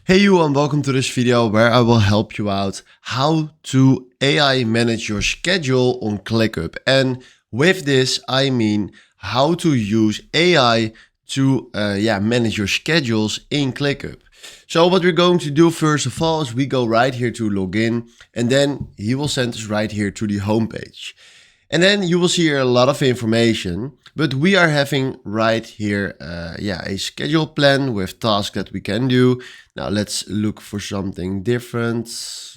Hey you, and welcome to this video where I will help you out how to AI manage your schedule on ClickUp. And with this, I mean how to use AI to manage your schedules in ClickUp. So what we're going to do first of all is we go right here to login, and then he will send us right here to the homepage. And then you will see here a lot of information, but we are having right here a schedule plan with tasks that we can do. Now let's look for something different.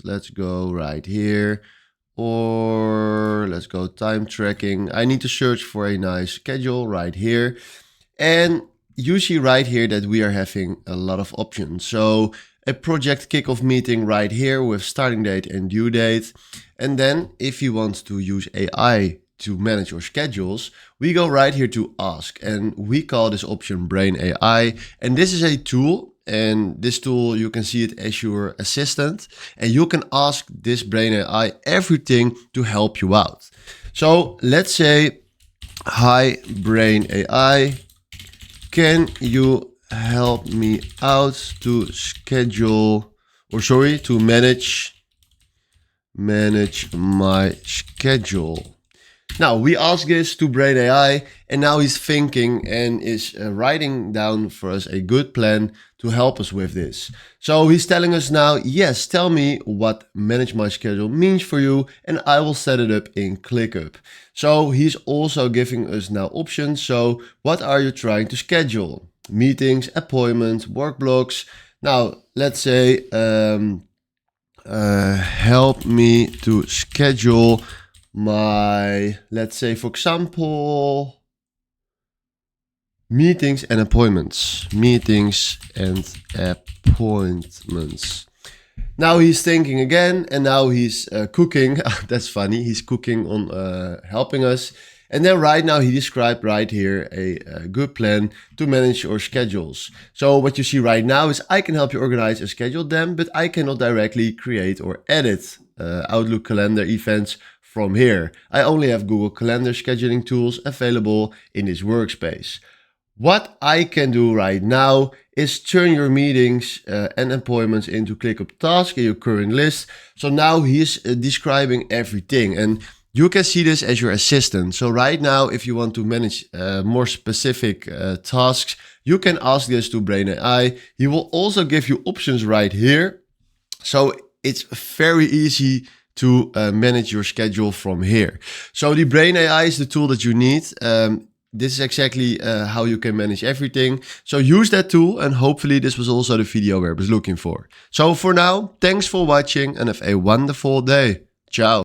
Let's go right here, or let's go time tracking. I need to search for a nice schedule right here. And you see right here that we are having a lot of options. So a project kickoff meeting right here with starting date and due date. And then if you want to use AI to manage your schedules, we go right here to ask, and we call this option Brain AI. And this is a tool, and this tool, you can see it as your assistant, and you can ask this Brain AI everything to help you out. So let's say, hi Brain AI, can you help me out to manage my schedule? Now we ask this to Brain AI, and now he's thinking and is writing down for us a good plan to help us with this. So he's telling us now, yes, tell me what manage my schedule means for you, and I will set it up in ClickUp. So he's also giving us now options. So what are you trying to schedule? Meetings, appointments, work blocks. Now let's say help me to schedule my, let's say for example, meetings and appointments. Now he's thinking again, and now he's cooking. That's funny. He's cooking on helping us. And then right now he described right here a good plan to manage your schedules. So what you see right now is I can help you organize and schedule them, but I cannot directly create or edit Outlook calendar events from here. I only have Google Calendar scheduling tools available in this workspace. What I can do right now is turn your meetings and appointments into ClickUp tasks in your current list. So now he's describing everything, and you can see this as your assistant. So right now, if you want to manage more specific tasks, you can ask this to Brain AI. He will also give you options right here. So it's very easy to manage your schedule from here. So the Brain AI is the tool that you need. This is exactly how you can manage everything. So use that tool, and hopefully this was also the video I was looking for. So for now, thanks for watching and have a wonderful day. Ciao.